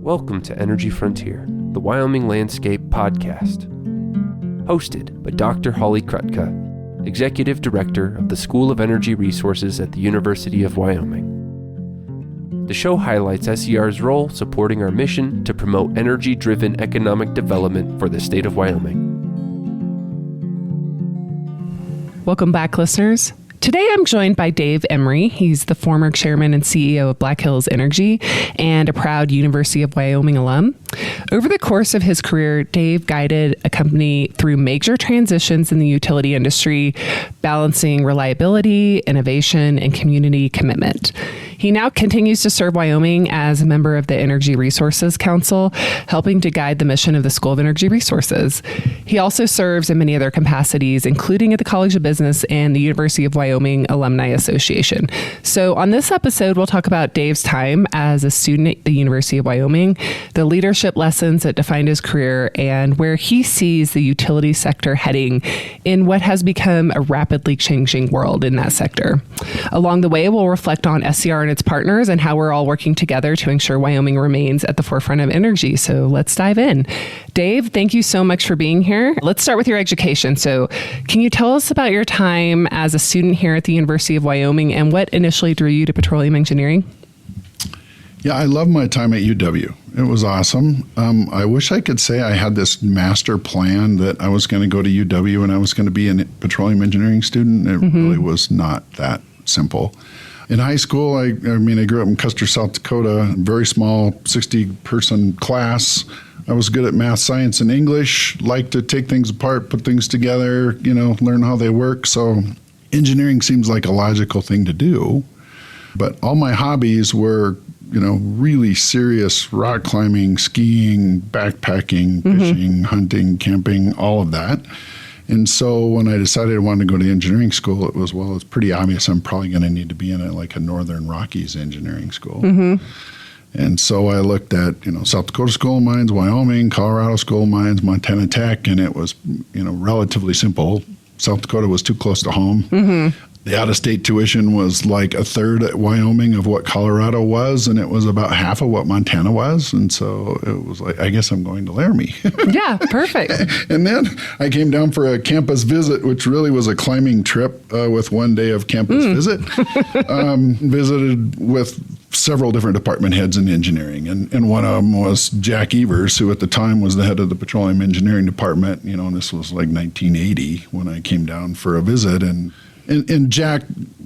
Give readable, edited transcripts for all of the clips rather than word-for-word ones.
Welcome to Energy Frontier, the Wyoming Landscape podcast. Hosted by Dr. Holly Krutka, Executive Director of the School of Energy Resources at the University of Wyoming. The show highlights SER's role supporting our mission to promote energy-driven economic development for the state of Wyoming. Welcome back, listeners. Today, I'm joined by Dave Emery. He's the former chairman and CEO of Black Hills Energy and a proud University of Wyoming alum. Over the course of his career, Dave guided a company through major transitions in the utility industry, balancing reliability, innovation, and community commitment. He now continues to serve Wyoming as a member of the Energy Resources Council, helping to guide the mission of the School of Energy Resources. He also serves in many other capacities, including at the College of Business and the University of Wyoming Alumni Association. So on this episode, we'll talk about Dave's time as a student at the University of Wyoming, the leadership lessons that defined his career, and where he sees the utility sector heading in what has become a rapidly changing world in that sector. Along the way, we'll reflect on SCR and its partners and how we're all working together to ensure Wyoming remains at the forefront of energy. So let's dive in. Dave, thank you so much for being here. Let's start with your education. So can you tell us about your time as a student here at the University of Wyoming and what initially drew you to petroleum engineering? Yeah, I love my time at UW. It was awesome. I wish I could say I had this master plan that I was going to go to UW and I was going to be a petroleum engineering student. It really was not that simple. In high school, I grew up in Custer, South Dakota, very small 60-person class. I was good at math, science, and English, liked to take things apart, put things together, learn how they work. So engineering seems like a logical thing to do. But all my hobbies were, really serious rock climbing, skiing, backpacking, fishing, hunting, camping, all of that. And so when I decided I wanted to go to engineering school, it was, it's pretty obvious I'm probably going to need to be in a Northern Rockies engineering school. And so I looked at, South Dakota School of Mines, Wyoming, Colorado School of Mines, Montana Tech, and it was, relatively simple. South Dakota was too close to home. The out-of-state tuition was like a third at Wyoming of what Colorado was, and it was about half of what Montana was. And so it was like, I guess I'm going to Laramie. Yeah, perfect. And then I came down for a campus visit, which really was a climbing trip with one day of campus visit. Visited with several different department heads in engineering. And one of them was Jack Evers, who at the time was the head of the petroleum engineering department. And this was like 1980 when I came down for a visit. And Jack,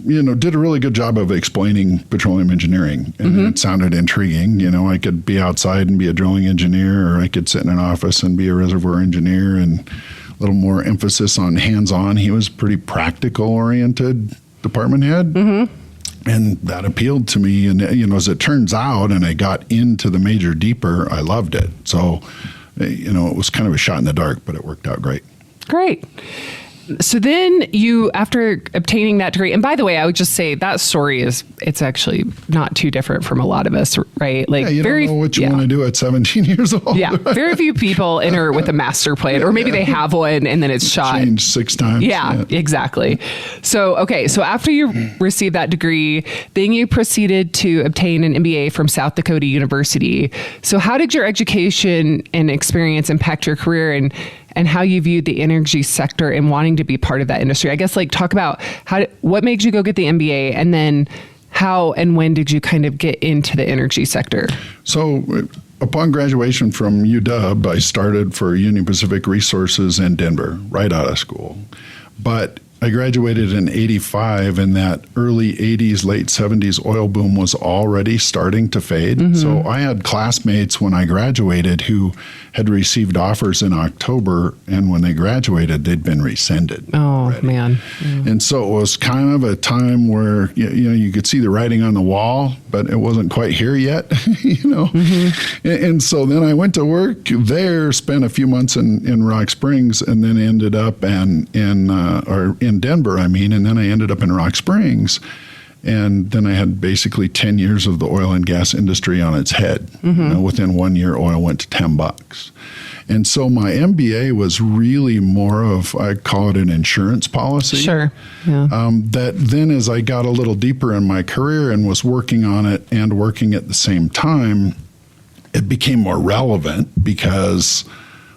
did a really good job of explaining petroleum engineering, and it sounded intriguing. I could be outside and be a drilling engineer, or I could sit in an office and be a reservoir engineer, and a little more emphasis on hands-on. He was pretty practical-oriented department head, and that appealed to me. And as it turns out, and I got into the major deeper, I loved it. So, it was kind of a shot in the dark, but it worked out great. Great. So then you, after obtaining that degree, and by the way, I would just say that story it's actually not too different from a lot of us, right? Like, you don't know what you want to do at 17 years old. Yeah, very few people enter with a master plan, or maybe they have one and then it's shot. Changed 6 times. Yeah, exactly. So, so after you received that degree, then you proceeded to obtain an MBA from South Dakota University. So how did your education and experience impact your career and how you viewed the energy sector and wanting to be part of that industry? I guess talk about what made you go get the MBA, and then how and when did you kind of get into the energy sector? So upon graduation from UW, I started for Union Pacific Resources in Denver, right out of school. But I graduated in 85, and that early 80s, late 70s oil boom was already starting to fade. So I had classmates when I graduated who had received offers in October, and when they graduated, they'd been rescinded. Oh, already. Man. Yeah. And so it was kind of a time where, you could see the writing on the wall, but it wasn't quite here yet, And so then I went to work there, spent a few months in Rock Springs, and then ended up in Denver, and then I ended up in Rock Springs. And then I had basically 10 years of the oil and gas industry on its head. Within 1 year, oil went to $10. And so my MBA was really more of, I call it an insurance policy. Sure. Yeah. That then as I got a little deeper in my career and was working on it and working at the same time, it became more relevant because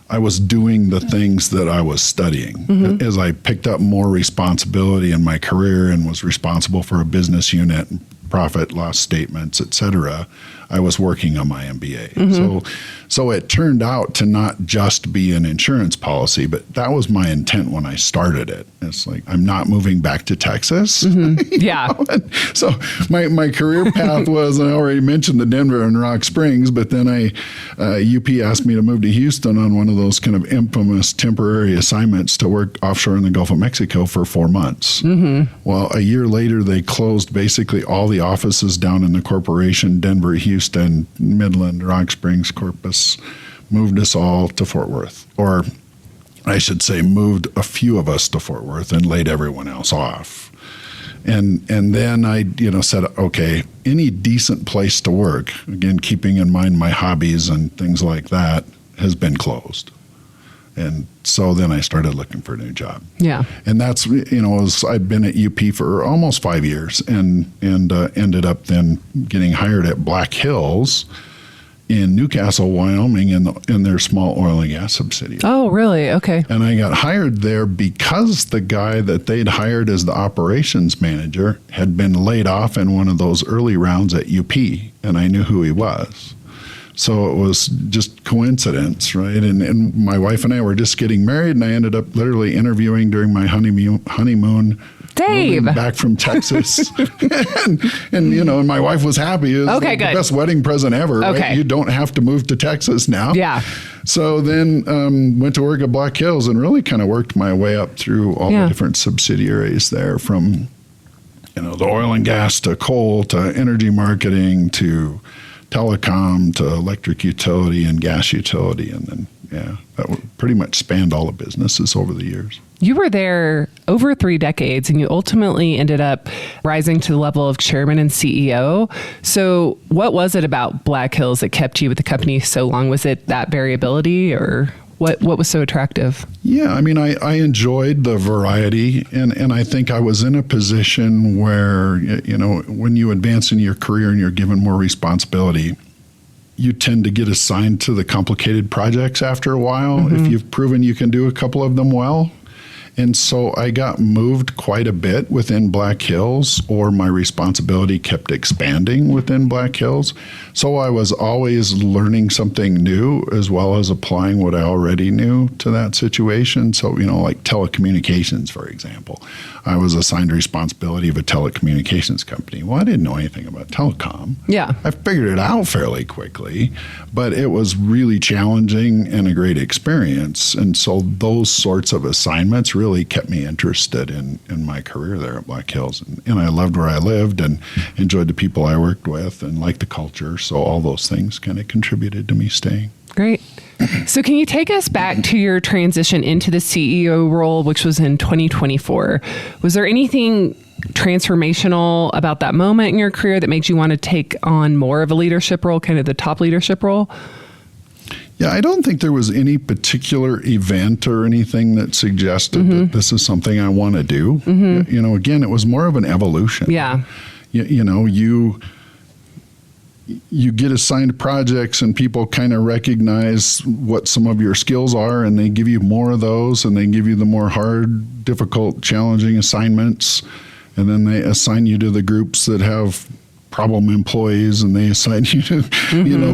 I was doing the things that I was studying. As I picked up more responsibility in my career and was responsible for a business unit, profit, loss statements, et cetera, I was working on my MBA. So it turned out to not just be an insurance policy, but that was my intent when I started it. It's like, I'm not moving back to Texas. Yeah. So my career path was, I already mentioned the Denver and Rock Springs, but then UP asked me to move to Houston on one of those kind of infamous temporary assignments to work offshore in the Gulf of Mexico for 4 months. Well, a year later, they closed basically all the offices down in the corporation, Denver, Houston, Midland, Rock Springs, Corpus, moved us all to Fort Worth. Or I should say moved a few of us to Fort Worth and laid everyone else off. And then I said, okay, any decent place to work, again, keeping in mind my hobbies and things like that, has been closed. And so then I started looking for a new job. Yeah. And that's, I'd been at UP for almost 5 years and ended up then getting hired at Black Hills in Newcastle, Wyoming, in their small oil and gas subsidiary. Oh, really? Okay. And I got hired there because the guy that they'd hired as the operations manager had been laid off in one of those early rounds at UP, and I knew who he was. So it was just coincidence, right? And my wife and I were just getting married, and I ended up literally interviewing during my honeymoon. Dave, back from Texas, and my wife was happy. It was good. The best wedding present ever. Okay. Right? You don't have to move to Texas now. Yeah. So then went to work at Black Hills and really kind of worked my way up through all the different subsidiaries there, from the oil and gas to coal to energy marketing to telecom to electric utility and gas utility, and then that pretty much spanned all the businesses over the years. You were there over 3 decades, and you ultimately ended up rising to the level of chairman and CEO. So what was it about Black Hills that kept you with the company so long? Was it that variability, or what was so attractive? Yeah, I mean, I enjoyed the variety, and I think I was in a position where, when you advance in your career and you're given more responsibility, you tend to get assigned to the complicated projects after a while if you've proven you can do a couple of them well. And so I got moved quite a bit within Black Hills, or my responsibility kept expanding within Black Hills. So I was always learning something new as well as applying what I already knew to that situation. So, like telecommunications, for example. I was assigned responsibility of a telecommunications company. Well, I didn't know anything about telecom. Yeah. I figured it out fairly quickly, but it was really challenging and a great experience. And so those sorts of assignments really kept me interested in my career there at Black Hills. And I loved where I lived and enjoyed the people I worked with and liked the culture. So all those things kind of contributed to me staying. Great. So can you take us back to your transition into the CEO role, which was in 2024? Was there anything transformational about that moment in your career that made you want to take on more of a leadership role, kind of the top leadership role? Yeah, I don't think there was any particular event or anything that suggested that this is something I want to do. Again, it was more of an evolution. Yeah. You get assigned projects and people kind of recognize what some of your skills are, and they give you more of those, and they give you the more hard, difficult, challenging assignments. And then they assign you to the groups that have problem employees, and they assign you to,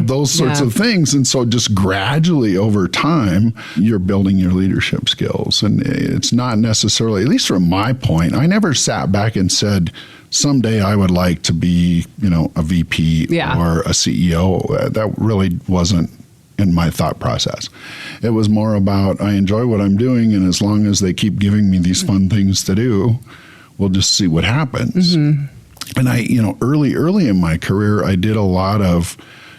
those sorts of things. And so just gradually over time, you're building your leadership skills. And it's not necessarily, at least from my point, I never sat back and said, someday I would like to be, a VP or a CEO. That really wasn't in my thought process. It was more about, I enjoy what I'm doing, and as long as they keep giving me these fun things to do, we'll just see what happens. And I, early in my career, I did a lot of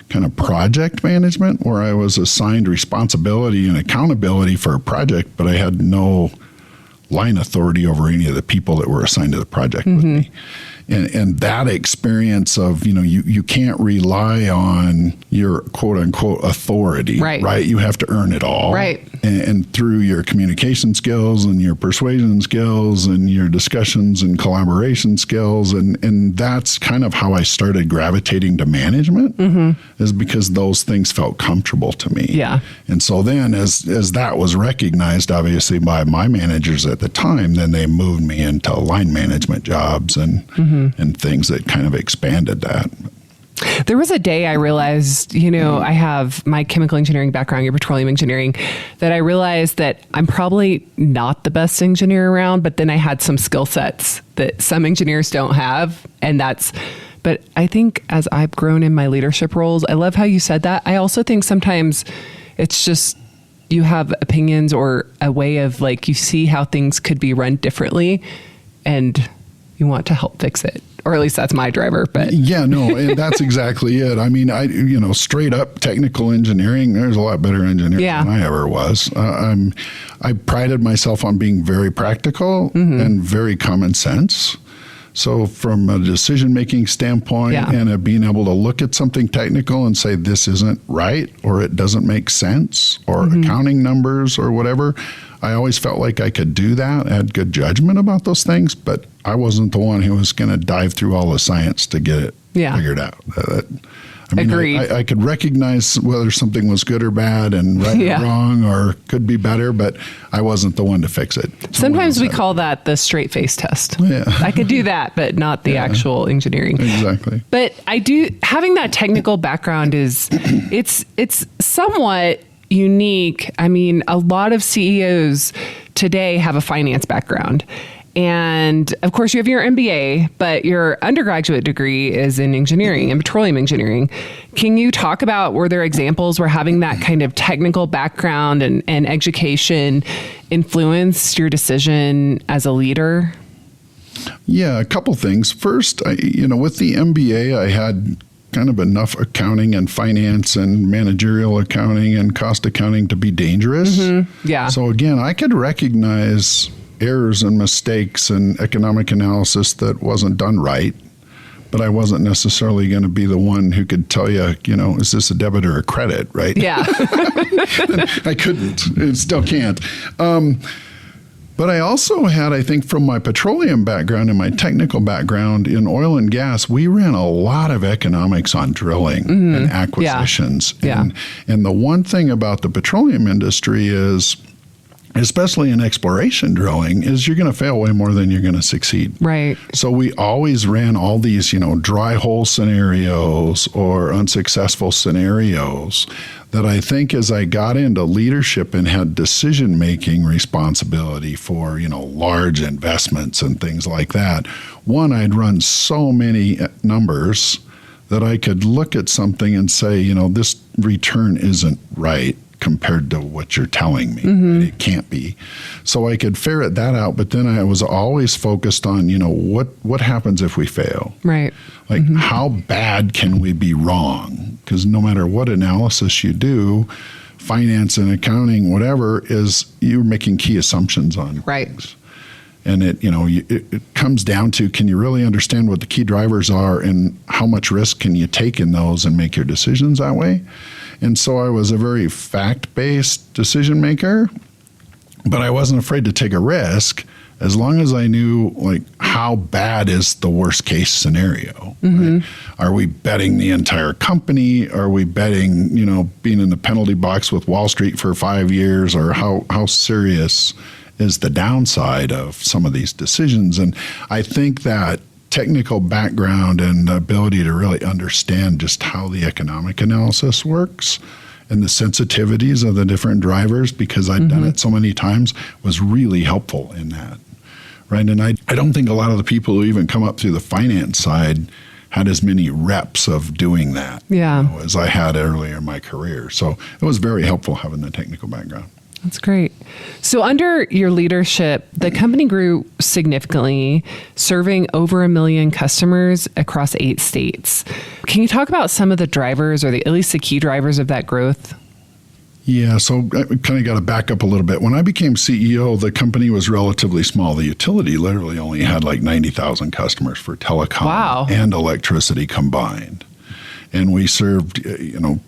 kind of project management where I was assigned responsibility and accountability for a project, but I had no line authority over any of the people that were assigned to the project with me. And that experience of, you can't rely on your quote unquote authority, right? You have to earn it all. Right. And through your communication skills and your persuasion skills and your discussions and collaboration skills. And that's kind of how I started gravitating to management, is because those things felt comfortable to me. Yeah. And so then as that was recognized, obviously, by my managers at the time, then they moved me into line management jobs and things that kind of expanded that. There was a day I realized, I have my chemical engineering background, your petroleum engineering, that I realized that I'm probably not the best engineer around, but then I had some skill sets that some engineers don't have. But I think as I've grown in my leadership roles, I love how you said that. I also think sometimes it's just you have opinions or a way of you see how things could be run differently and you want to help fix it. Or at least that's my driver. But yeah, no, and that's exactly it. I mean, straight up technical engineering, there's a lot better engineers than I ever was. I prided myself on being very practical and very common sense. So from a decision-making standpoint and being able to look at something technical and say, this isn't right, or it doesn't make sense, or accounting numbers or whatever, I always felt like I could do that. I had good judgment about those things, but I wasn't the one who was going to dive through all the science to get it figured out. Agreed. I could recognize whether something was good or bad and right or wrong or could be better, but I wasn't the one to fix it. Sometimes we call that the straight face test. Yeah. I could do that, but not the actual engineering. Exactly. But having that technical background it's somewhat unique. I mean, a lot of CEOs today have a finance background. And of course, you have your MBA, but your undergraduate degree is in engineering and petroleum engineering. Can you talk about, were there examples where having that kind of technical background and education influenced your decision as a leader? Yeah, a couple things. First, with the MBA, I had kind of enough accounting and finance and managerial accounting and cost accounting to be dangerous. Yeah. So again, I could recognize errors and mistakes and economic analysis that wasn't done right, but I wasn't necessarily going to be the one who could tell you, is this a debit or a credit, right? Yeah. I couldn't. It still can't. But I also had, I think, from my petroleum background and my technical background in oil and gas, we ran a lot of economics on drilling and acquisitions. Yeah. And the one thing about the petroleum industry is, especially in exploration drilling, is you're going to fail way more than you're going to succeed. Right. So we always ran all these, dry hole scenarios or unsuccessful scenarios that I think as I got into leadership and had decision-making responsibility for, large investments and things like that, I'd run so many numbers that I could look at something and say, this return isn't right compared to what you're telling me. Right? It can't be. So I could ferret that out, but then I was always focused on, what happens if we fail? Right. Like, how bad can we be wrong? Because no matter what analysis you do, finance and accounting, whatever, is you're making key assumptions on things. And it comes down to, can you really understand what the key drivers are and how much risk can you take in those and make your decisions that way? And so I was a very fact-based decision maker, but I wasn't afraid to take a risk as long as I knew how bad is the worst case scenario. Right? Are we betting the entire company? Are we betting, being in the penalty box with Wall Street for 5 years? Or how serious is the downside of some of these decisions? And I think that technical background and the ability to really understand just how the economic analysis works and the sensitivities of the different drivers, because I'd done it so many times, was really helpful in that. Right. And I don't think a lot of the people who even come up through the finance side had as many reps of doing that as I had earlier in my career. So it was very helpful having the technical background. That's great. So under your leadership, the company grew significantly, serving over 1 million customers across 8 states. Can you talk about some of the drivers, or at least the key drivers of that growth? Yeah, so I kind of got to back up a little bit. When I became CEO, the company was relatively small. The utility literally only had like 90,000 customers for telecom and electricity combined. And we served,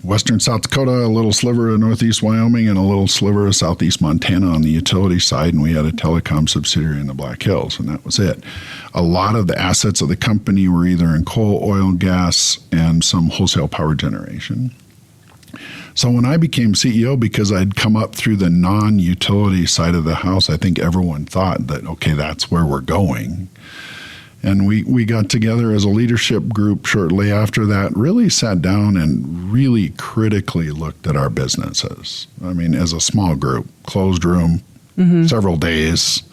western South Dakota, a little sliver of northeast Wyoming, and a little sliver of southeast Montana on the utility side. And we had a telecom subsidiary in the Black Hills, and that was it. A lot of the assets of the company were either in coal, oil, gas, and some wholesale power generation. So when I became CEO, because I'd come up through the non-utility side of the house, I think everyone thought that, okay, that's where we're going. And we got together as a leadership group shortly after that, really sat down and really critically looked at our businesses. I mean, as a small group, closed room, several days,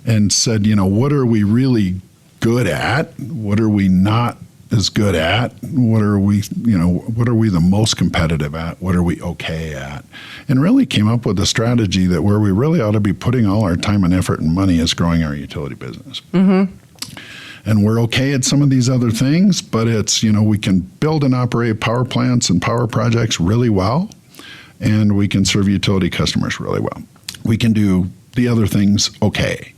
and said, what are we really good at? What are we not as good at? What are we the most competitive at? What are we okay at? And really came up with a strategy that where we really ought to be putting all our time and effort and money is growing our utility business. And we're okay at some of these other things, but it's, we can build and operate power plants and power projects really well, and we can serve utility customers really well. We can do the other things okay.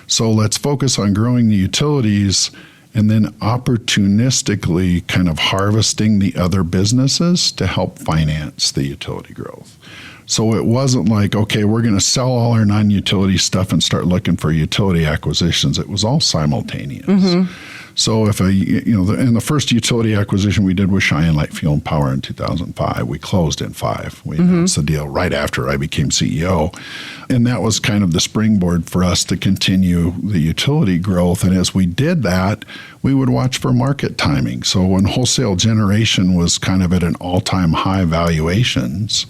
So let's focus on growing the utilities and then opportunistically kind of harvesting the other businesses to help finance the utility growth. So it wasn't like, okay, we're going to sell all our non-utility stuff and start looking for utility acquisitions. It was all simultaneous. So if and the first utility acquisition we did was Cheyenne Light Fuel and Power in 2005. We closed in 5. We announced the deal right after I became CEO. And that was kind of the springboard for us to continue the utility growth. And as we did that, we would watch for market timing. So when wholesale generation was kind of at an all-time high valuations,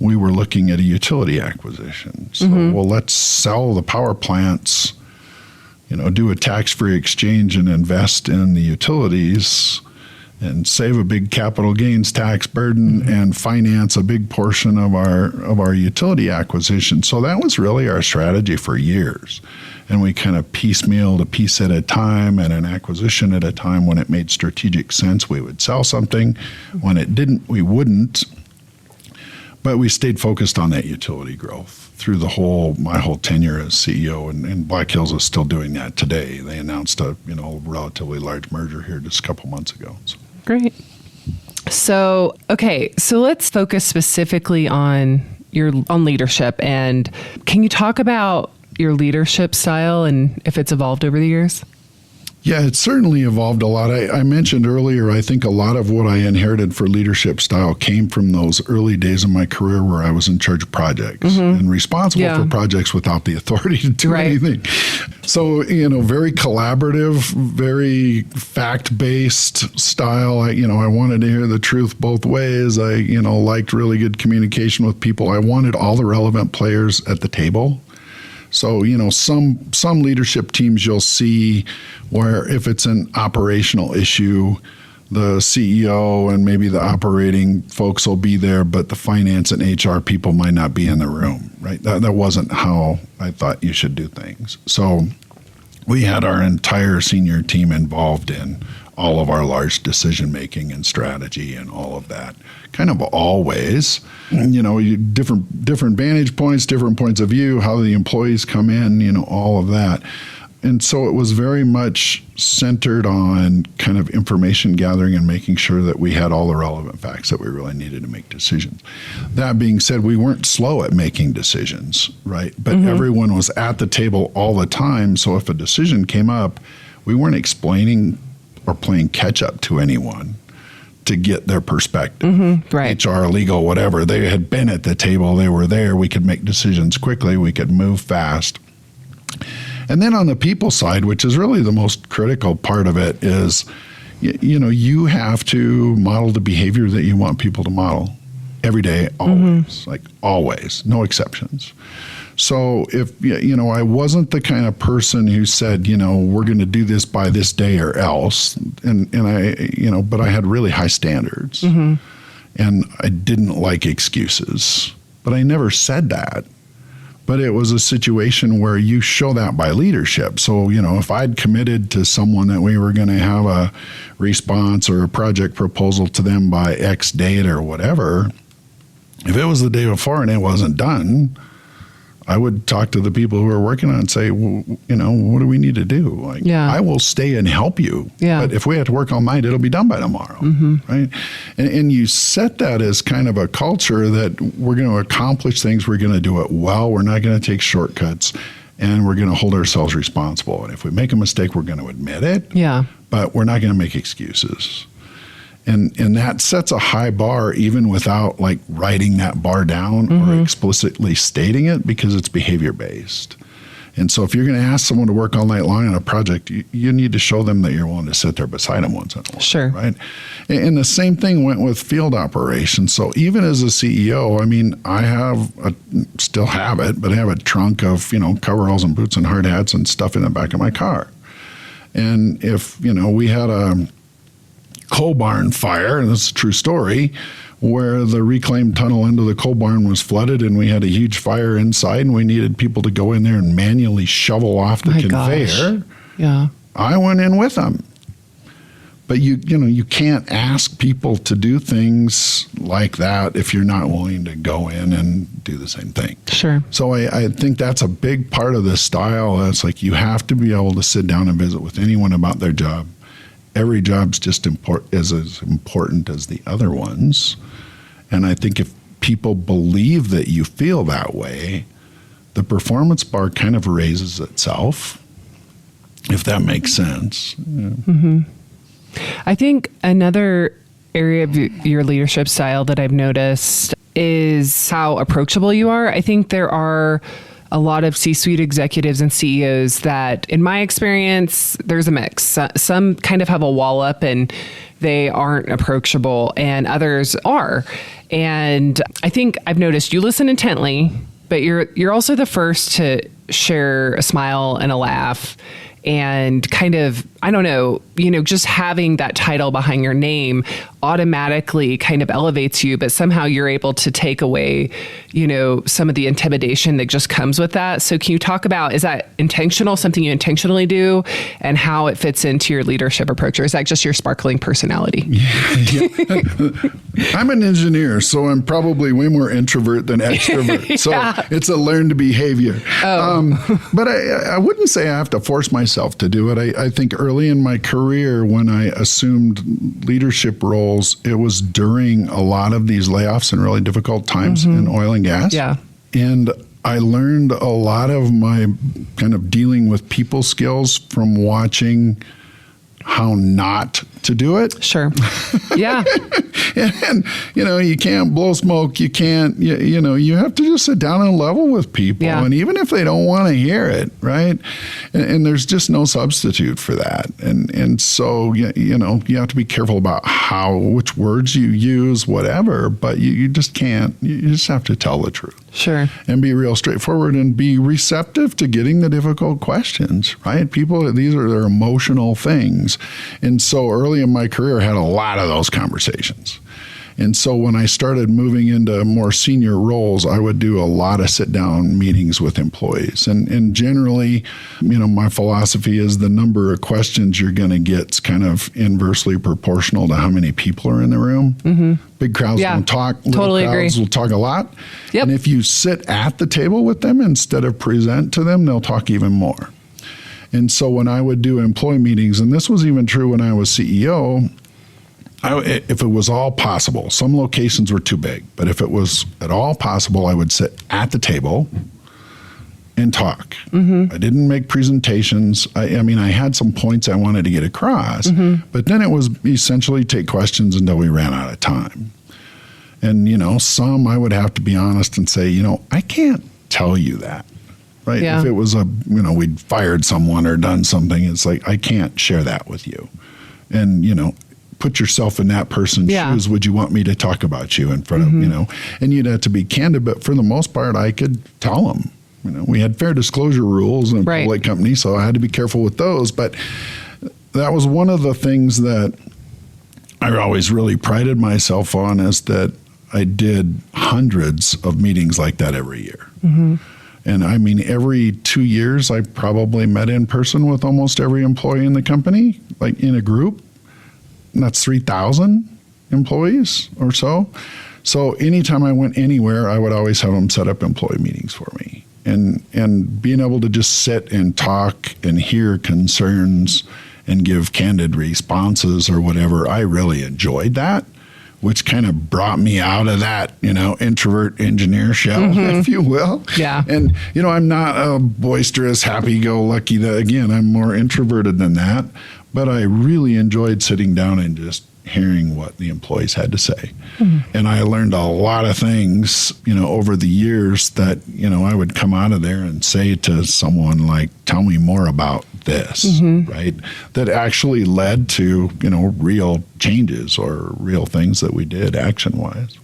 we were looking at a utility acquisition. So, well, let's sell the power plants, do a tax-free exchange and invest in the utilities and save a big capital gains tax burden and finance a big portion of our utility acquisition. So that was really our strategy for years. And we kind of piecemealed a piece at a time and an acquisition at a time. When it made strategic sense, we would sell something. When it didn't, we wouldn't. But we stayed focused on that utility growth through my whole tenure as CEO, and Black Hills is still doing that today. They announced a relatively large merger here just a couple months ago. So. Great. So let's focus specifically on leadership. And can you talk about your leadership style and if it's evolved over the years? Yeah, it's certainly evolved a lot. I mentioned earlier, I think a lot of what I inherited for leadership style came from those early days of my career where I was in charge of projects and responsible for projects without the authority to do anything. So, very collaborative, very fact-based style. I wanted to hear the truth both ways. I, liked really good communication with people. I wanted all the relevant players at the table. So, some leadership teams you'll see where if it's an operational issue, the CEO and maybe the operating folks will be there, but the finance and HR people might not be in the room, right? That wasn't how I thought you should do things. So we had our entire senior team involved in all of our large decision-making and strategy and all of that, kind of always. Different vantage points, different points of view, how the employees come in, all of that. And so it was very much centered on kind of information gathering and making sure that we had all the relevant facts that we really needed to make decisions. That being said, we weren't slow at making decisions, right? But everyone was at the table all the time. So if a decision came up, we weren't explaining or playing catch up to anyone to get their perspective. Right. HR, legal, whatever. They had been at the table. They were there. We could make decisions quickly. We could move fast. And then on the people side, which is really the most critical part of it, is, you have to model the behavior that you want people to model every day, always, like always, no exceptions. So if, I wasn't the kind of person who said, we're going to do this by this day or else. And I, but I had really high standards and I didn't like excuses, but I never said that. But it was a situation where you show that by leadership. So, if I'd committed to someone that we were going to have a response or a project proposal to them by X date or whatever, If it was the day before and it wasn't done, I would talk to the people who are working on it and say, well, what do we need to do? Like, I will stay and help you. Yeah. But if we have to work all night, it'll be done by tomorrow. Right? And you set that as kind of a culture that we're going to accomplish things. We're going to do it well. We're not going to take shortcuts. And we're going to hold ourselves responsible. And if we make a mistake, we're going to admit it. Yeah. But we're not going to make excuses. And that sets a high bar even without like writing that bar down or explicitly stating it, because it's behavior based. And so if you're going to ask someone to work all night long on a project, you need to show them that you're willing to sit there beside them once in a while. Sure. Right? And the same thing went with field operations. So even as a CEO, I mean, still have it, but I have a trunk of, coveralls and boots and hard hats and stuff in the back of my car. And if, we had a coal barn fire, and this is a true story, where the reclaimed tunnel into the coal barn was flooded and we had a huge fire inside and we needed people to go in there and manually shovel off the conveyor. Gosh. Yeah. I went in with them. But you can't ask people to do things like that if you're not willing to go in and do the same thing. Sure. So I think that's a big part of this style. It's like you have to be able to sit down and visit with anyone about their job. Every job's just as important as the other ones. And I think if people believe that you feel that way, the performance bar kind of raises itself, if that makes sense. Yeah. I think another area of your leadership style that I've noticed is how approachable you are. I think there are a lot of C-suite executives and CEOs that, in my experience, there's a mix. Some kind of have a wall up and they aren't approachable, and others are. And I think I've noticed you listen intently, but you're also the first to share a smile and a laugh. And kind of, I don't know, just having that title behind your name automatically kind of elevates you, but somehow you're able to take away, some of the intimidation that just comes with that. So can you talk about, is that intentional, something you intentionally do, and how it fits into your leadership approach? Or is that just your sparkling personality? Yeah. I'm an engineer, so I'm probably way more introvert than extrovert. So it's a learned behavior. But I wouldn't say I have to force myself to do it. I think early in my career, when I assumed leadership roles, it was during a lot of these layoffs and really difficult times in oil and gas. Yeah. And I learned a lot of my kind of dealing with people skills from watching how not to do it. Sure. Yeah. And you can't blow smoke. You can't, you have to just sit down and level with people. Yeah. And even if they don't want to hear it, right? And there's just no substitute for that. And so, you have to be careful about which words you use, whatever, but you just can't, you just have to tell the truth. Sure. And be real straightforward and be receptive to getting the difficult questions, right? People, these are their emotional things. And so early in my career, I had a lot of those conversations. And so when I started moving into more senior roles, I would do a lot of sit-down meetings with employees. And generally, my philosophy is the number of questions you're going to get is kind of inversely proportional to how many people are in the room. Mm-hmm. Big crowds don't talk. Totally little crowds agree. will talk a lot. Yep. And if you sit at the table with them instead of present to them, they'll talk even more. And so when I would do employee meetings, and this was even true when I was CEO, if it was all possible, some locations were too big, but if it was at all possible, I would sit at the table and talk. Mm-hmm. I didn't make presentations. I had some points I wanted to get across, but then it was essentially take questions until we ran out of time. And, some I would have to be honest and say, I can't tell you that. Right. Yeah. If it was we'd fired someone or done something, it's like, I can't share that with you. And, put yourself in that person's shoes. Would you want me to talk about you in front of, and you'd have to be candid, but for the most part, I could tell them, we had fair disclosure rules in a public company, so I had to be careful with those. But that was one of the things that I always really prided myself on, is that I did hundreds of meetings like that every year. Mm-hmm. And every 2 years, I probably met in person with almost every employee in the company, like in a group. And that's 3,000. employees or so. So anytime I went anywhere, I would always have them set up employee meetings for me. And being able to just sit and talk and hear concerns and give candid responses or whatever, I really enjoyed that, which kind of brought me out of that, introvert engineer shell, if you will. Yeah. And, I'm not a boisterous, happy-go-lucky. Again, I'm more introverted than that. But I really enjoyed sitting down and just hearing what the employees had to say. And I learned a lot of things, over the years that, I would come out of there and say to someone like, tell me more about this, right? That actually led to, real changes or real things that we did action-wise.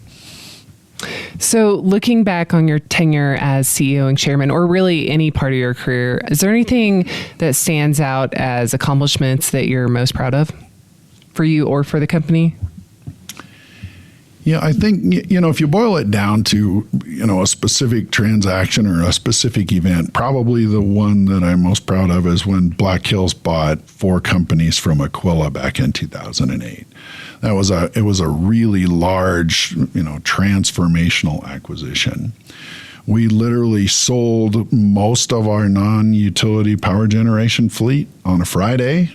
So looking back on your tenure as CEO and chairman, or really any part of your career, is there anything that stands out as accomplishments that you're most proud of for you or for the company? Yeah, I think, if you boil it down to, a specific transaction or a specific event, probably the one that I'm most proud of is when Black Hills bought 4 companies from Aquila back in 2008. It was a really large, transformational acquisition. We literally sold most of our non-utility power generation fleet on a Friday,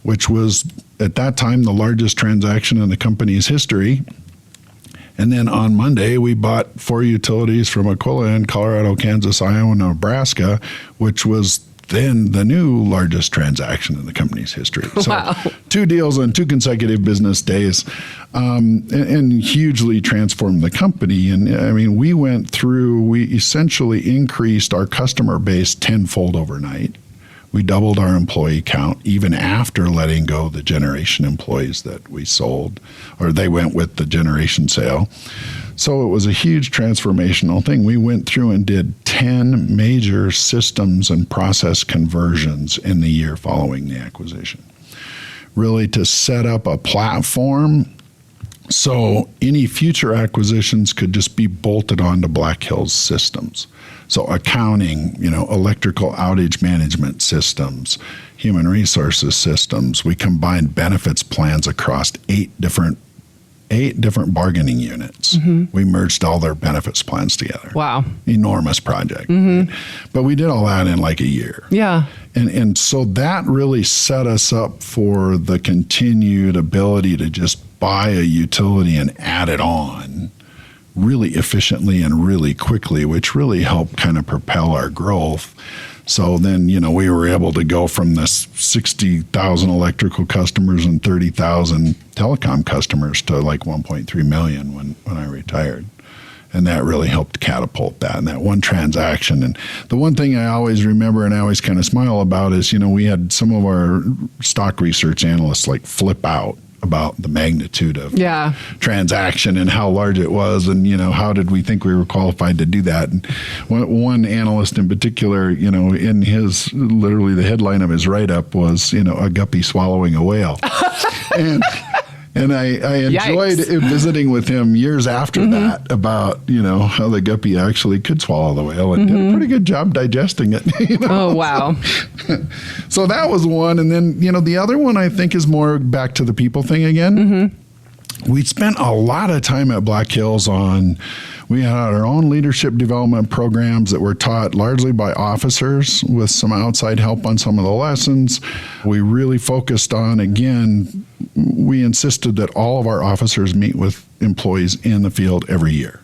which was at that time the largest transaction in the company's history. And then on Monday, we bought 4 utilities from Aquila in Colorado, Kansas, Iowa, and Nebraska, which was then the new largest transaction in the company's history. Wow. So 2 deals on 2 consecutive business days, and hugely transformed the company. And I mean, we essentially increased our customer base tenfold overnight. We doubled our employee count even after letting go the generation employees that we sold, or they went with the generation sale. So it was a huge transformational thing. We went through and did 10 major systems and process conversions in the year following the acquisition, really to set up a platform so any future acquisitions could just be bolted onto Black Hills systems. So accounting, electrical outage management systems, human resources systems. We combined benefits plans across 8 different bargaining units. We merged all their benefits plans together. Wow. Enormous project. Right? But we did all that in like a year. Yeah. And so that really set us up for the continued ability to just buy a utility and add it on really efficiently and really quickly, which really helped kind of propel our growth. So then, we were able to go from this 60,000 electrical customers and 30,000 telecom customers to like 1.3 million when I retired. And that really helped catapult that and that one transaction. And the one thing I always remember and I always kind of smile about is, we had some of our stock research analysts like flip out about the magnitude of transaction and how large it was, and how did we think we were qualified to do that. And one analyst in particular, in his literally the headline of his write-up was a guppy swallowing a whale. And I enjoyed visiting with him years after that about, how the guppy actually could swallow the whale and did a pretty good job digesting it. Oh, wow. So that was one. And then, the other one I think is more back to the people thing again. We spent a lot of time at Black Hills we had our own leadership development programs that were taught largely by officers with some outside help on some of the lessons. We really focused on, again, we insisted that all of our officers meet with employees in the field every year.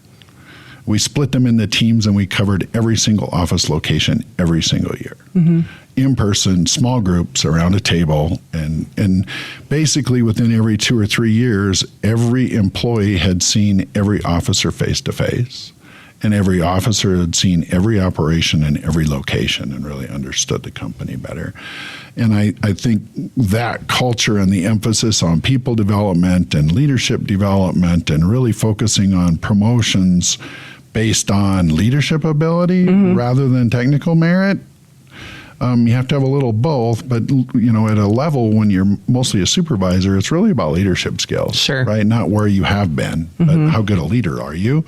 We split them into teams and we covered every single office location every single year. In person, small groups around a table, and basically within every 2 or 3 years, every employee had seen every officer face to face, and every officer had seen every operation in every location and really understood the company better. And I think that culture and the emphasis on people development and leadership development and really focusing on promotions based on leadership ability rather than technical merit. You have to have a little both, but at a level when you're mostly a supervisor, it's really about leadership skills, sure, right? Not where you have been, but how good a leader are you?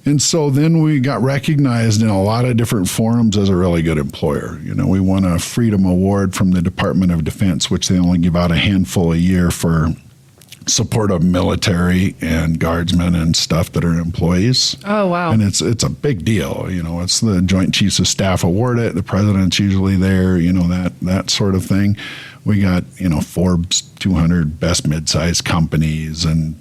And so then we got recognized in a lot of different forums as a really good employer. We won a Freedom Award from the Department of Defense, which they only give out a handful a year for support of military and guardsmen and stuff that are employees. Oh, wow. And it's a big deal. It's the Joint Chiefs of Staff award it. The president's usually there, that sort of thing. We got, Forbes 200 best mid-sized companies and,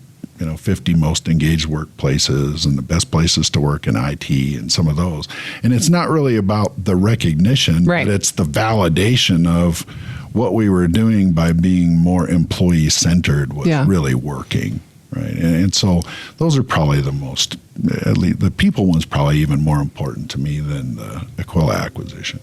50 most engaged workplaces and the best places to work in IT and some of those. And it's not really about the recognition, right, but it's the validation of what we were doing by being more employee-centered was really working, right? And so those are probably the most, at least the people one's probably even more important to me than the Aquila acquisition.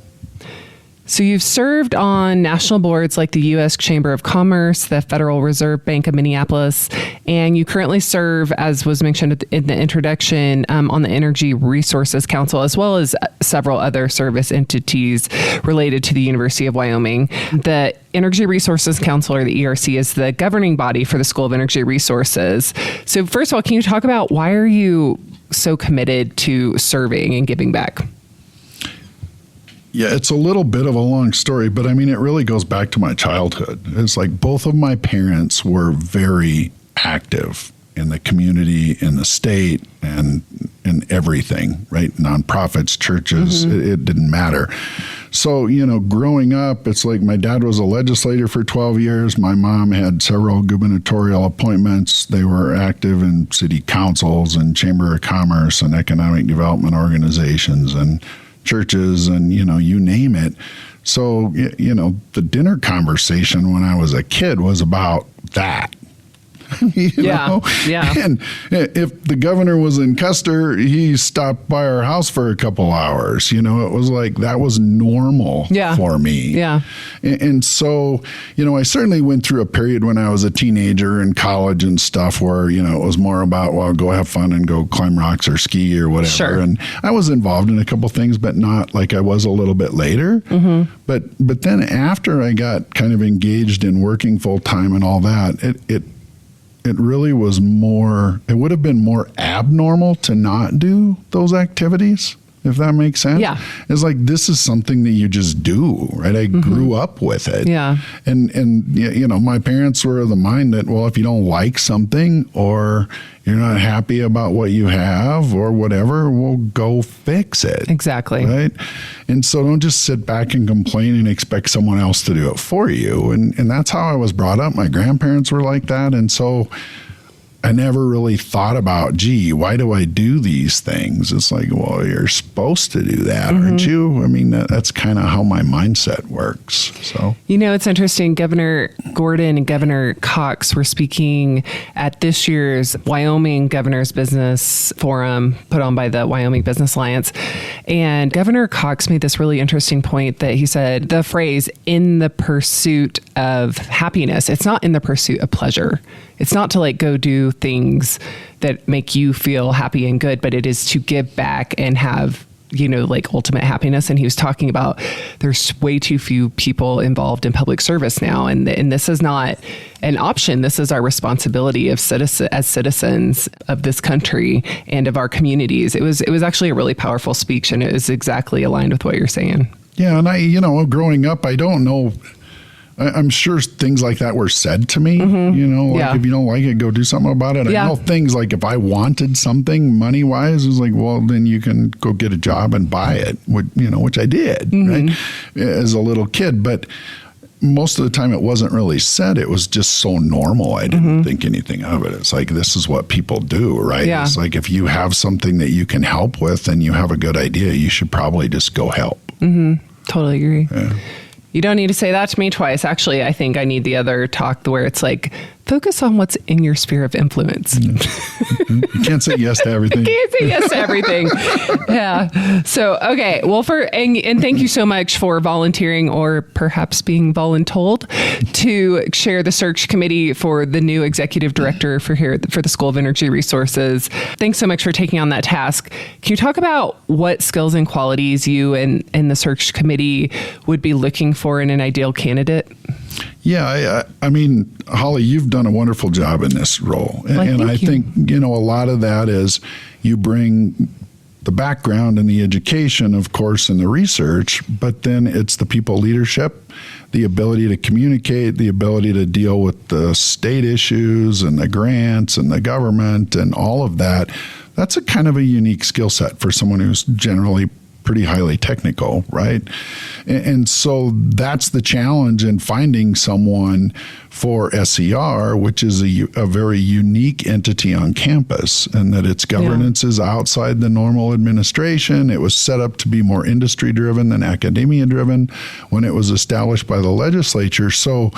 So you've served on national boards like the U.S. Chamber of Commerce, the Federal Reserve Bank of Minneapolis, and you currently serve, as was mentioned in the introduction, on the Energy Resources Council, as well as several other service entities related to the University of Wyoming. The Energy Resources Council, or the ERC, is the governing body for the School of Energy Resources. So first of all, can you talk about why are you so committed to serving and giving back? Yeah, it's a little bit of a long story, but it really goes back to my childhood. It's like both of my parents were very active in the community, in the state, and in everything, right? Nonprofits, churches, it didn't matter. So, growing up, it's like my dad was a legislator for 12 years. My mom had several gubernatorial appointments. They were active in city councils and Chamber of Commerce and economic development organizations and churches and, you name it. So, the dinner conversation when I was a kid was about that. Yeah. And if the governor was in Custer, he stopped by our house for a couple hours. It was like that was normal for me. Yeah. And so, I certainly went through a period when I was a teenager in college and stuff where, it was more about, well, go have fun and go climb rocks or ski or whatever. Sure. And I was involved in a couple things, but not like I was a little bit later. But then after I got kind of engaged in working full time and all that, it really was it would have been more abnormal to not do those activities, if that makes sense. Yeah. It's like, this is something that you just do, right? I grew up with it. Yeah. And my parents were of the mind that, well, if you don't like something or you're not happy about what you have or whatever, we'll go fix it. Exactly. Right? And so don't just sit back and complain and expect someone else to do it for you. And that's how I was brought up. My grandparents were like that. And so I never really thought about, gee, why do I do these things? It's like, well, you're supposed to do that, aren't you? That's kind of how my mindset works. So, it's interesting. Governor Gordon and Governor Cox were speaking at this year's Wyoming Governor's Business Forum put on by the Wyoming Business Alliance. And Governor Cox made this really interesting point that he said the phrase, in the pursuit of happiness, it's not in the pursuit of pleasure. It's not to go do things that make you feel happy and good, but it is to give back and have, ultimate happiness. And he was talking about there's way too few people involved in public service now. And this is not an option. This is our responsibility as citizens of this country and of our communities. It was actually a really powerful speech, and it was exactly aligned with what you're saying. Yeah. And growing up, I don't know, I'm sure things like that were said to me, if you don't like it, go do something about it. I know things like if I wanted something money wise, it was like, well, then you can go get a job and buy it, which I did, right? As a little kid. But most of the time it wasn't really said. It was just so normal. I didn't think anything of it. It's like, this is what people do, right? Yeah. It's like, if you have something that you can help with and you have a good idea, you should probably just go help. Totally agree. Yeah. You don't need to say that to me twice. Actually, I think I need the other talk where it's like, focus on what's in your sphere of influence. You can't say yes to everything. Can't say yes to everything. Yeah. So, okay. Well, and thank you so much for volunteering, or perhaps being voluntold, to chair the search committee for the new executive director for the School of Energy Resources. Thanks so much for taking on that task. Can you talk about what skills and qualities you and the search committee would be looking for in an ideal candidate? Yeah, I mean, Holly, you've done a wonderful job in this role. And I think, a lot of that is you bring the background and the education, of course, and the research, but then it's the people leadership, the ability to communicate, the ability to deal with the state issues and the grants and the government and all of that. That's a kind of a unique skill set for someone who's generally pretty highly technical, right? And so that's the challenge in finding someone for SER, which is a very unique entity on campus, and that its governance is outside the normal administration. It was set up to be more industry-driven than academia-driven when it was established by the legislature. So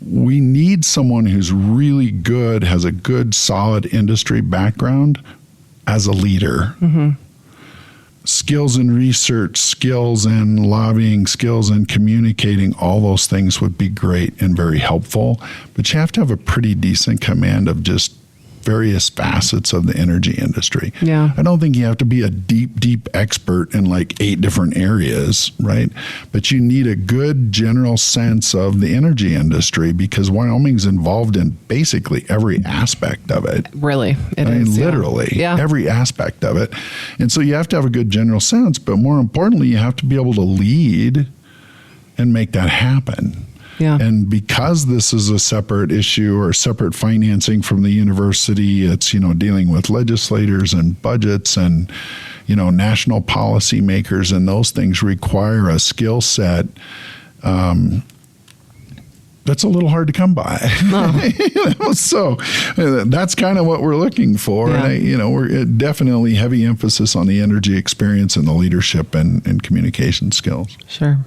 we need someone who's really good, has a good, solid industry background as a leader. Mm-hmm. Skills in research, skills in lobbying, skills in communicating, all those things would be great and very helpful. But you have to have a pretty decent command of just various facets of the energy industry. Yeah. I don't think you have to be a deep expert in like 8 different areas, right? But you need a good general sense of the energy industry because Wyoming's involved in basically every aspect of it. Really? I mean, literally every aspect of it. And so you have to have a good general sense, but more importantly, you have to be able to lead and make that happen. Yeah. And because this is a separate issue or separate financing from the university, it's, dealing with legislators and budgets and, national policy makers, and those things require a skill set that's a little hard to come by. So that's kind of what we're looking for. Yeah. And, we're definitely heavy emphasis on the energy experience and the leadership and communication skills. Sure.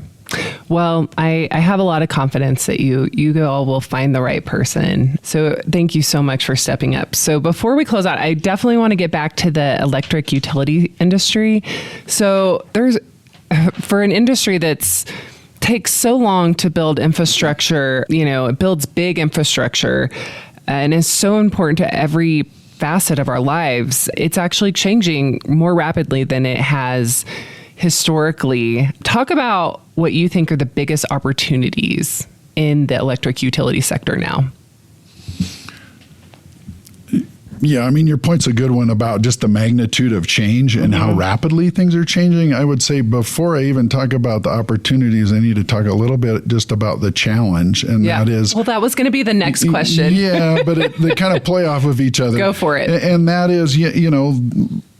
Well, I have a lot of confidence that you all will find the right person. So thank you so much for stepping up. So before we close out, I definitely want to get back to the electric utility industry. So for an industry takes so long to build infrastructure, it builds big infrastructure and is so important to every facet of our lives. It's actually changing more rapidly than it has historically. Talk about what you think are the biggest opportunities in the electric utility sector now. Yeah, I mean, your point's a good one about just the magnitude of change and how rapidly things are changing. I would say before I even talk about the opportunities, I need to talk a little bit just about the challenge. And that is... Well, that was going to be the next question. Yeah, but they kind of play off of each other. Go for it. And that is,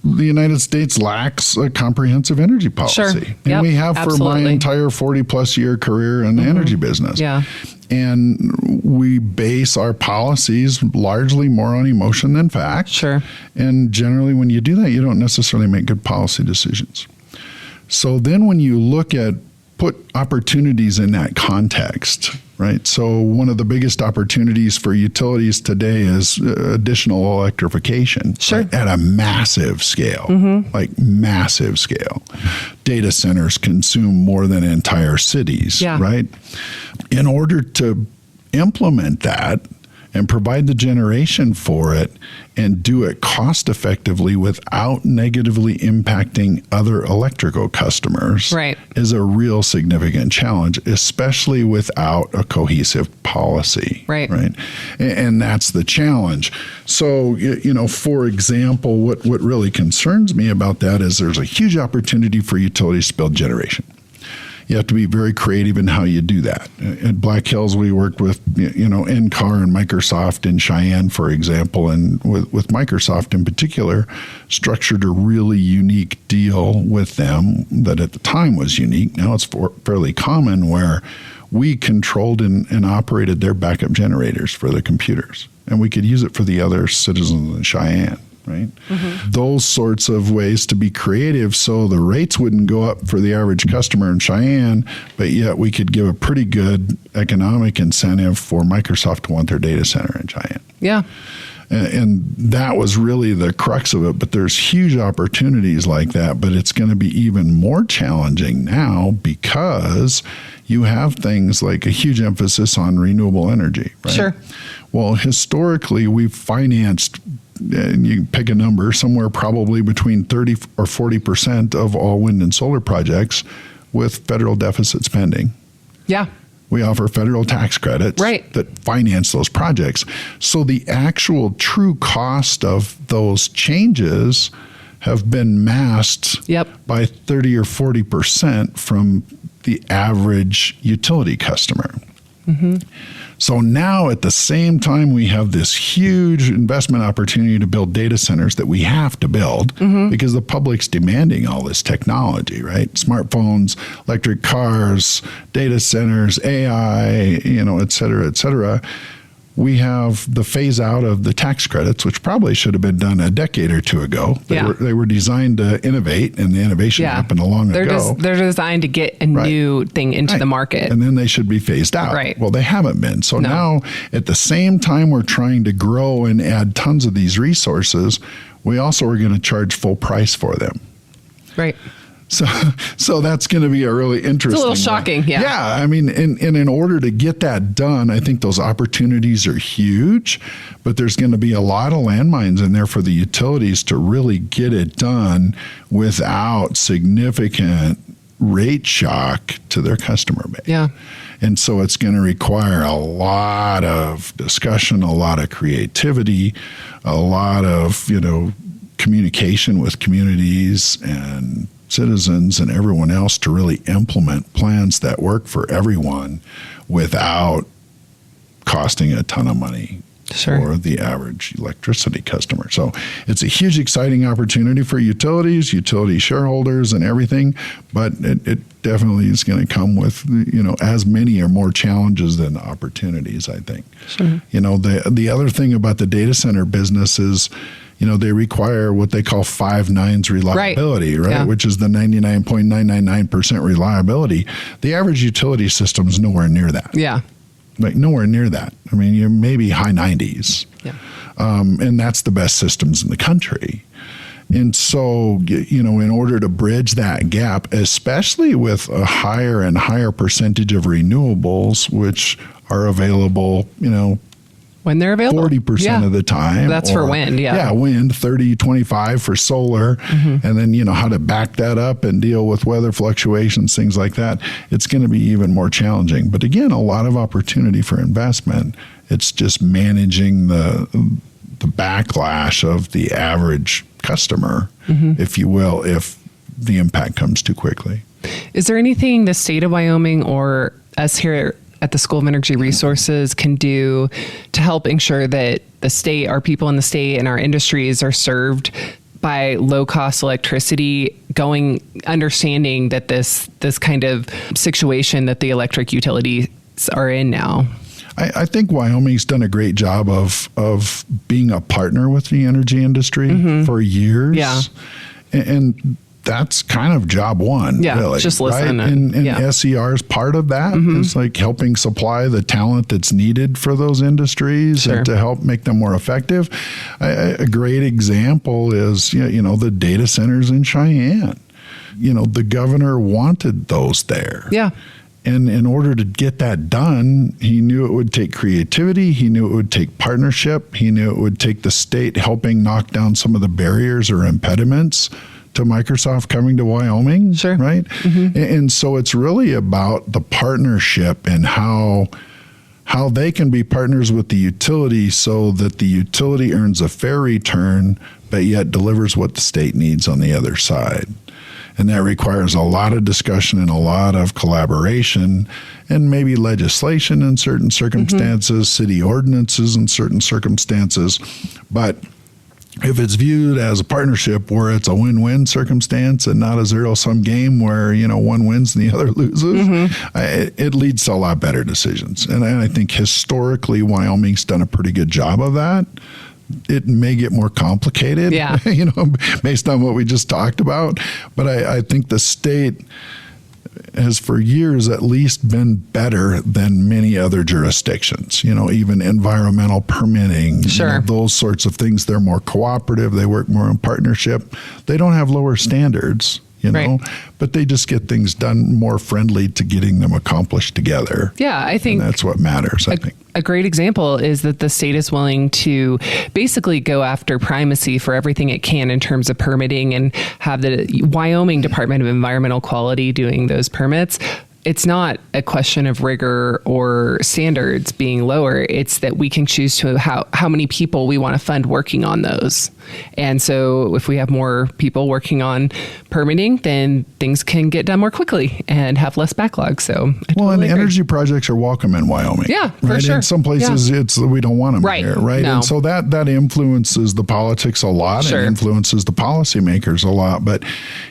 the United States lacks a comprehensive energy policy. Sure. And we have for my entire 40-plus year career in the energy business. Yeah. And we base our policies largely more on emotion than fact. Sure. And generally, when you do that, you don't necessarily make good policy decisions. So then when you put opportunities in that context, right? So one of the biggest opportunities for utilities today is additional electrification. Sure. Right? At a massive scale, like massive scale. Data centers consume more than entire cities, right? In order to implement that and provide the generation for it and do it cost effectively without negatively impacting other electrical customers is a real significant challenge, especially without a cohesive policy. Right. And that's the challenge. So, for example, what really concerns me about that is there's a huge opportunity for utilities to build generation. You have to be very creative in how you do that. At Black Hills, we worked with, NCAR and Microsoft in Cheyenne, for example, and with Microsoft in particular, structured a really unique deal with them that at the time was unique. Now it's fairly common, where we controlled and operated their backup generators for the computers, and we could use it for the other citizens in Cheyenne. Right? Those sorts of ways to be creative so the rates wouldn't go up for the average customer in Cheyenne, but yet we could give a pretty good economic incentive for Microsoft to want their data center in Cheyenne. Yeah. And that was really the crux of it. But there's huge opportunities like that, but it's going to be even more challenging now because you have things like a huge emphasis on renewable energy. Right? Sure. Well, historically, we've financed, and you can pick a number, somewhere probably between 30 or 40% of all wind and solar projects with federal deficit spending. Yeah. We offer federal tax credits that finance those projects. So the actual true cost of those changes have been masked by 30 or 40% from the average utility customer. So now at the same time, we have this huge investment opportunity to build data centers that we have to build because the public's demanding all this technology, right? Smartphones, electric cars, data centers, AI, et cetera, et cetera. We have the phase out of the tax credits, which probably should have been done a decade or two ago. They were designed to innovate, and the innovation happened long ago. They're designed to get a new thing into the market. And then they should be phased out. Right. Well, they haven't been. So now, at the same time we're trying to grow and add tons of these resources, we also are going to charge full price for them. Right. So that's going to be a really interesting. It's a little shocking, Yeah, I mean, in order to get that done, I think those opportunities are huge, but there's going to be a lot of landmines in there for the utilities to really get it done without significant rate shock to their customer base. Yeah. And so it's going to require a lot of discussion, a lot of creativity, a lot of, communication with communities and citizens and everyone else to really implement plans that work for everyone without costing a ton of money for the average electricity customer. So it's a huge, exciting opportunity for utilities, utility shareholders, and everything, but it definitely is going to come with, as many or more challenges than opportunities, I think. Sure. The other thing about the data center business is, they require what they call 5 nines reliability, right? Which is the 99.999% reliability. The average utility system is nowhere near that. Yeah. Like nowhere near that. I mean, you're maybe high 90s. Yeah. And that's the best systems in the country. And so, in order to bridge that gap, especially with a higher and higher percentage of renewables, which are available, when they're available, 40% of the time. That's for wind, Yeah, wind, 30, 25 for solar. And then, how to back that up and deal with weather fluctuations, things like that. It's going to be even more challenging. But again, a lot of opportunity for investment. It's just managing the backlash of the average customer, if you will, if the impact comes too quickly. Is there anything the state of Wyoming or us here at the School of Energy Resources can do to help ensure that the state, our people in the state, and our industries are served by low-cost electricity, understanding that this kind of situation that the electric utilities are in now? I think Wyoming's done a great job of being a partner with the energy industry for years. Yeah. And that's kind of job one, really. Just listen. Right? And SER is part of that. It's like helping supply the talent that's needed for those industries and to help make them more effective. A great example is, the data centers in Cheyenne. The governor wanted those there. Yeah. And in order to get that done, he knew it would take creativity. He knew it would take partnership. He knew it would take the state helping knock down some of the barriers or impediments to Microsoft coming to Wyoming, right? And so it's really about the partnership and how they can be partners with the utility so that the utility earns a fair return, but yet delivers what the state needs on the other side. And that requires a lot of discussion and a lot of collaboration and maybe legislation in certain circumstances, city ordinances in certain circumstances. But if it's viewed as a partnership where it's a win-win circumstance and not a zero-sum game where, one wins and the other loses, it leads to a lot better decisions. And I think historically Wyoming's done a pretty good job of that. It may get more complicated, based on what we just talked about. But I think the state has for years at least been better than many other jurisdictions, even environmental permitting, those sorts of things. They're more cooperative. They work more in partnership. They don't have lower standards, but they just get things done more friendly to getting them accomplished together. Yeah, I think that's what matters, I think. A great example is that the state is willing to basically go after primacy for everything it can in terms of permitting and have the Wyoming Department of Environmental Quality doing those permits. it's not a question of rigor or standards being lower. It's that we can choose to how many people we want to fund working on those. And so if we have more people working on permitting, then things can get done more quickly and have less backlog. So and the energy projects are welcome in Wyoming. Yeah, right? for sure. In some places we don't want them here, right? No. And so that influences the politics a lot. Sure. And influences the policymakers a lot. But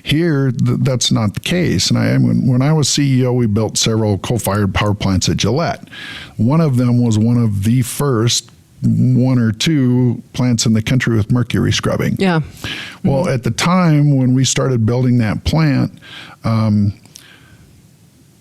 here, that's not the case. And when I was CEO, we built several coal-fired power plants at Gillette. One of them was one of the first 1 or 2 plants in the country with mercury scrubbing. Yeah. Well, at the time when we started building that plant,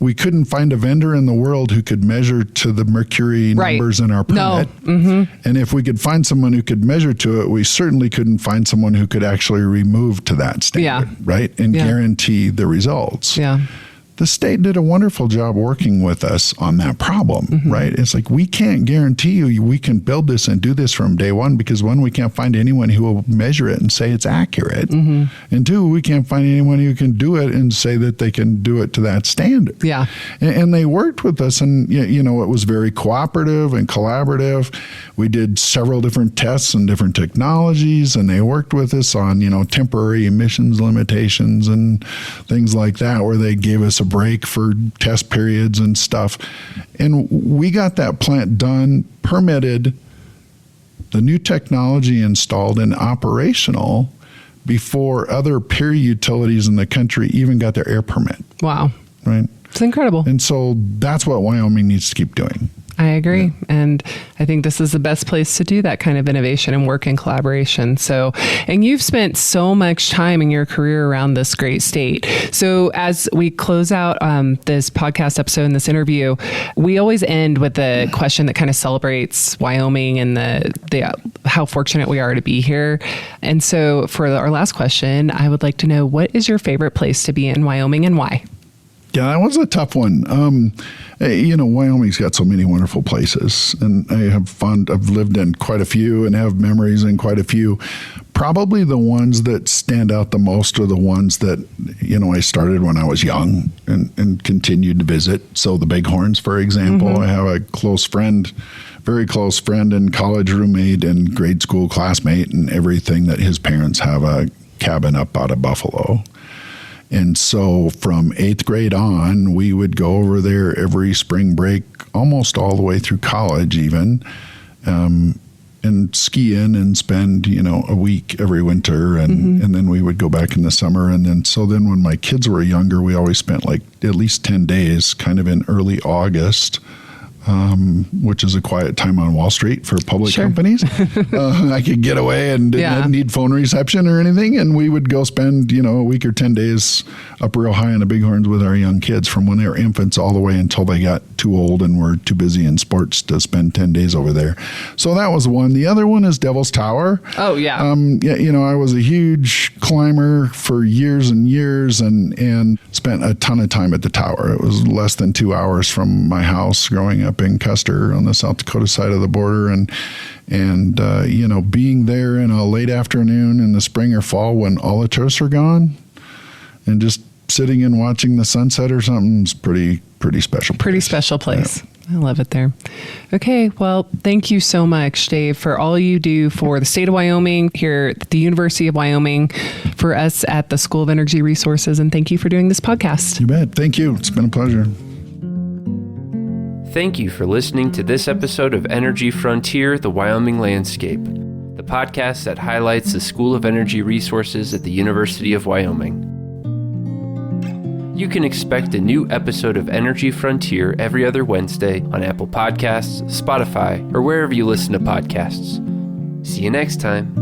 we couldn't find a vendor in the world who could measure to the mercury numbers in our permit. No. And if we could find someone who could measure to it, we certainly couldn't find someone who could actually remove to that standard, right? And guarantee the results. Yeah. The state did a wonderful job working with us on that problem, right? It's like, we can't guarantee you we can build this and do this from day one because, one, we can't find anyone who will measure it and say it's accurate. And 2, we can't find anyone who can do it and say that they can do it to that standard. Yeah. And they worked with us, and, it was very cooperative and collaborative. We did several different tests and different technologies, and they worked with us on, temporary emissions limitations and things like that, where they gave us a break for test periods and stuff. And we got that plant done, permitted, the new technology installed and operational before other peer utilities in the country even got their air permit. Wow. Right? It's incredible. And so that's what Wyoming needs to keep doing. I agree. Yeah. And I think this is the best place to do that kind of innovation and work in collaboration. So, and you've spent so much time in your career around this great state. So as we close out this podcast episode and this interview, we always end with the question that kind of celebrates Wyoming and the how fortunate we are to be here. And so for our last question, I would like to know, what is your favorite place to be in Wyoming and why? Yeah, that was a tough one. Wyoming's got so many wonderful places, and I've lived in quite a few and have memories in quite a few. Probably the ones that stand out the most are the ones that, I started when I was young and continued to visit. So the Bighorns, for example, I have a very close friend and college roommate and grade school classmate and everything, that his parents have a cabin up out of Buffalo. And so from 8th grade on, we would go over there every spring break, almost all the way through college even, and ski in and spend, a week every winter. And then we would go back in the summer. And then when my kids were younger, we always spent like at least 10 days kind of in early August, which is a quiet time on Wall Street for public companies. I could get away and didn't need phone reception or anything. And we would go spend, a week or 10 days up real high in the Bighorns with our young kids from when they were infants all the way until they got too old and were too busy in sports to spend 10 days over there. So that was one. The other one is Devil's Tower. Oh, yeah. I was a huge climber for years and years and spent a ton of time at the tower. It was less than 2 hours from my house growing up in Custer on the South Dakota side of the border, and being there in a late afternoon in the spring or fall when all the tourists are gone, and just sitting and watching the sunset or something is pretty special. Pretty special place. Yeah. I love it there. Okay, well, thank you so much, Dave, for all you do for the state of Wyoming, here at the University of Wyoming, for us at the School of Energy Resources, and thank you for doing this podcast. You bet. Thank you. It's been a pleasure. Thank you for listening to this episode of Energy Frontier, the Wyoming Landscape, the podcast that highlights the School of Energy Resources at the University of Wyoming. You can expect a new episode of Energy Frontier every other Wednesday on Apple Podcasts, Spotify, or wherever you listen to podcasts. See you next time.